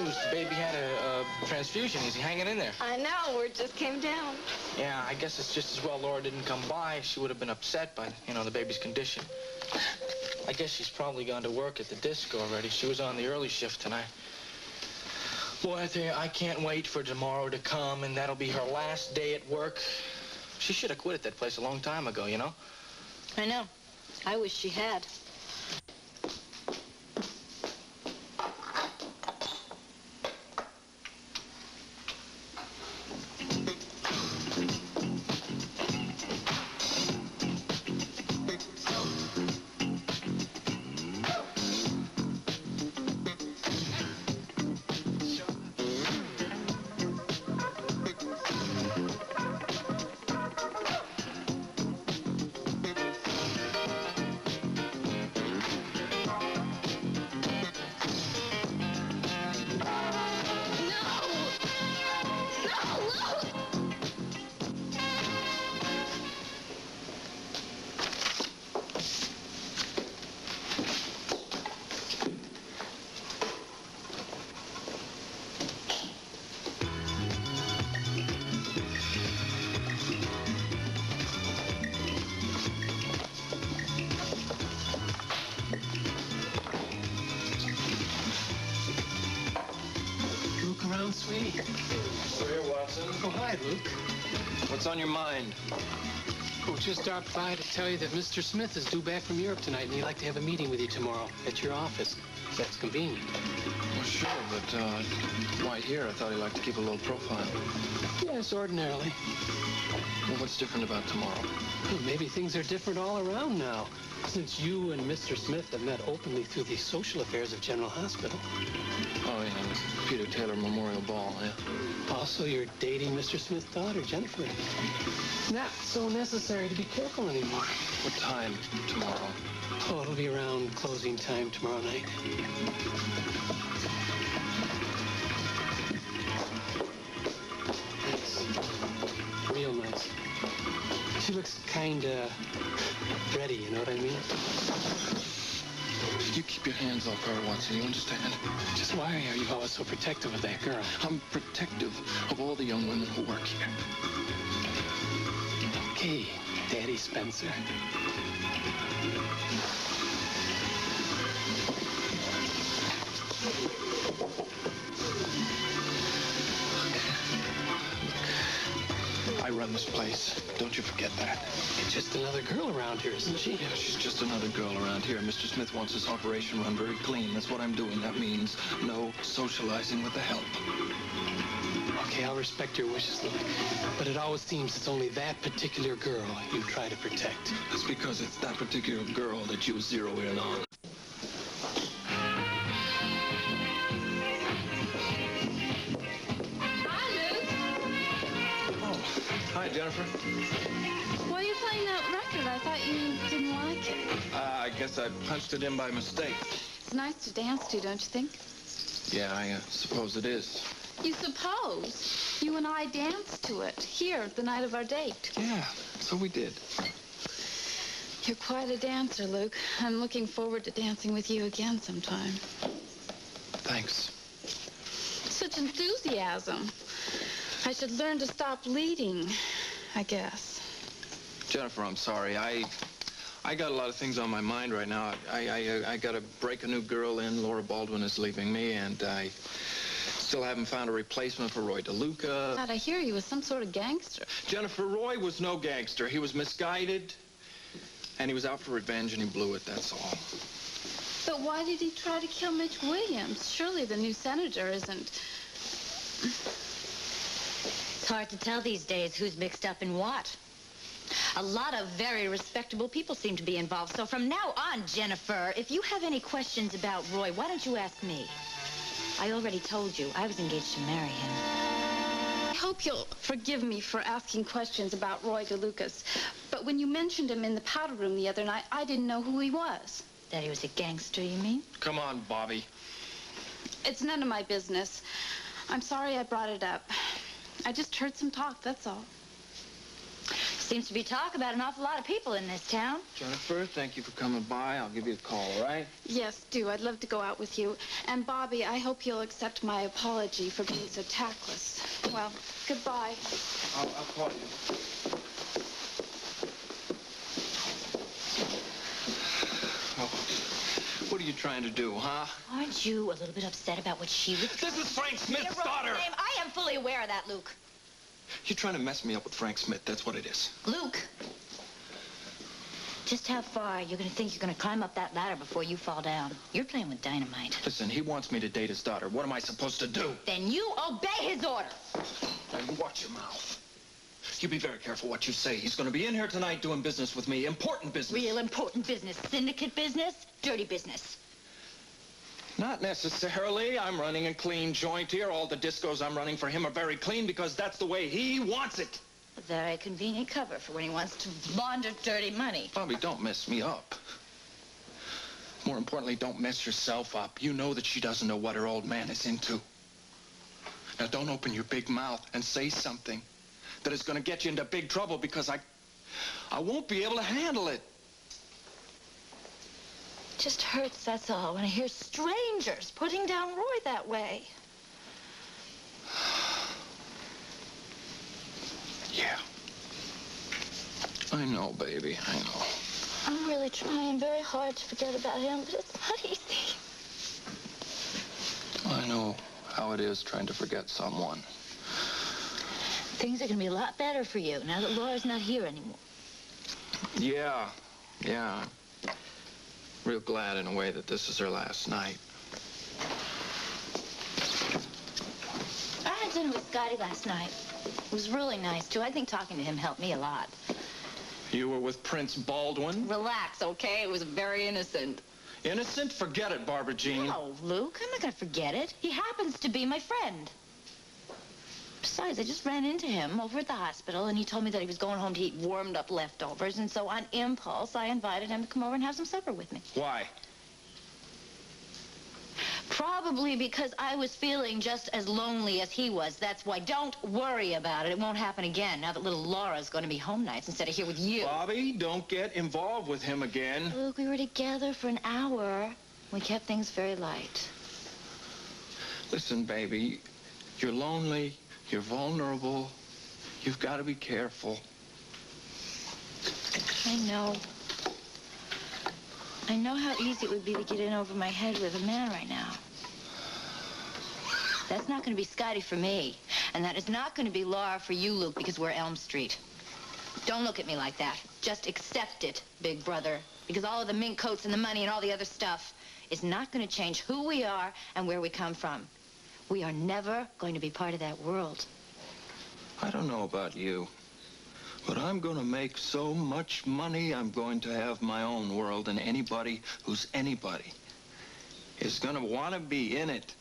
news. The baby had a transfusion. Is he hanging in there? I know. Word just came down. Yeah, I guess it's just as well Laura didn't come by. She would have been upset by, the baby's condition. I guess she's probably gone to work at the disco already. She was on the early shift tonight. Boy, I tell you, I can't wait for tomorrow to come, and that'll be her last day at work. She should have quit at that place a long time ago, you know? I know. I wish she had. Sweetie. We're here, Watson. Oh, hi, Luke. What's on your mind? Oh, just dropped by to tell you that Mr. Smith is due back from Europe tonight, and he'd like to have a meeting with you tomorrow at your office, if that's convenient. Well, sure, but why here? I thought he liked to keep a low profile. Yes, ordinarily. Well, what's different about tomorrow? Well, maybe things are different all around now, since you and Mr. Smith have met openly through the social affairs of General Hospital. Oh, yeah, the Peter Taylor Memorial Ball, yeah. Also, you're dating Mr. Smith's daughter, Jennifer. Not so necessary to be careful anymore. What time tomorrow? Oh, it'll be around closing time tomorrow night. Nice. Real nice. She looks kinda ready, you know what I mean? You keep your hands off her, Watson, you understand? Just why are you always so protective of that girl? I'm protective of all the young women who work here. Okay, Daddy Spencer. I run this place. Don't you forget that. It's just another girl around here, isn't she? Yeah, she's just another girl around here. Mr. Smith wants this operation run very clean. That's what I'm doing. That means no socializing with the help. Okay, I'll respect your wishes, Luke. But it always seems it's only that particular girl you try to protect. That's because it's that particular girl that you zero in on. Hi, Jennifer. Why are you playing that record? I thought you didn't like it. I guess I punched it in by mistake. It's nice to dance to, don't you think? Yeah, I suppose it is. You suppose? You and I danced to it, here, the night of our date. Yeah, so we did. You're quite a dancer, Luke. I'm looking forward to dancing with you again sometime. Thanks. Such enthusiasm. I should learn to stop leading, I guess. Jennifer, I'm sorry. I got a lot of things on my mind right now. I got to break a new girl in. Laura Baldwin is leaving me, and I still haven't found a replacement for Roy DeLuca. God, I hear he was some sort of gangster. Jennifer, Roy was no gangster. He was misguided, and he was out for revenge, and he blew it, that's all. But why did he try to kill Mitch Williams? Surely the new senator isn't... It's hard to tell these days who's mixed up in what. A lot of very respectable people seem to be involved. So from now on, Jennifer, if you have any questions about Roy, why don't you ask me? I already told you I was engaged to marry him. I hope you'll forgive me for asking questions about Roy DeLucas. But when you mentioned him in the powder room the other night, I didn't know who he was. That he was a gangster, you mean? Come on, Bobby. It's none of my business. I'm sorry I brought it up. I just heard some talk, that's all. Seems to be talk about an awful lot of people in this town. Jennifer, thank you for coming by. I'll give you a call, all right? Yes, do. I'd love to go out with you. And, Bobby, I hope you'll accept my apology for being so tactless. Well, goodbye. I'll call you. What are you trying to do, huh? Aren't you a little bit upset about what she was... This is Frank Smith's daughter! Name. I am fully aware of that, Luke. You're trying to mess me up with Frank Smith. That's what it is. Luke, just how far you're going to think you're going to climb up that ladder before you fall down? You're playing with dynamite. Listen, he wants me to date his daughter. What am I supposed to do? Then you obey his order. Now, you watch your mouth. You be very careful what you say. He's going to be in here tonight doing business with me. Important business. Real important business. Syndicate business. Dirty business. Not necessarily. I'm running a clean joint here. All the discos I'm running for him are very clean because that's the way he wants it. A very convenient cover for when he wants to launder dirty money. Bobby, don't mess me up. More importantly, don't mess yourself up. You know that she doesn't know what her old man is into. Now, don't open your big mouth and say something that is going to get you into big trouble because I won't be able to handle it. It just hurts, that's all, when I hear strangers putting down Roy that way. Yeah. I know, baby, I know. I'm really trying very hard to forget about him, but it's not easy. I know how it is trying to forget someone. Things are going to be a lot better for you now that Laura's not here anymore. Yeah. Real glad in a way that this is her last night. I had dinner with Scotty last night. It was really nice, too. I think talking to him helped me a lot. You were with Prince Baldwin? Relax, okay? It was very innocent. Innocent? Forget it, Barbara Jean. No, Luke, I'm not going to forget it. He happens to be my friend. Besides, I just ran into him over at the hospital, and he told me that he was going home to eat warmed-up leftovers, and so on impulse, I invited him to come over and have some supper with me. Why? Probably because I was feeling just as lonely as he was. That's why. Don't worry about it. It won't happen again now that little Laura's going to be home nights instead of here with you. Bobby, don't get involved with him again. Luke, we were together for an hour. We kept things very light. Listen, baby, you're lonely. You're vulnerable. You've got to be careful. I know. I know how easy it would be to get in over my head with a man right now. That's not going to be Scotty for me. And that is not going to be Laura for you, Luke, because we're Elm Street. Don't look at me like that. Just accept it, big brother. Because all of the mink coats and the money and all the other stuff is not going to change who we are and where we come from. We are never going to be part of that world. I don't know about you, but I'm going to make so much money, I'm going to have my own world, and anybody who's anybody is going to want to be in it.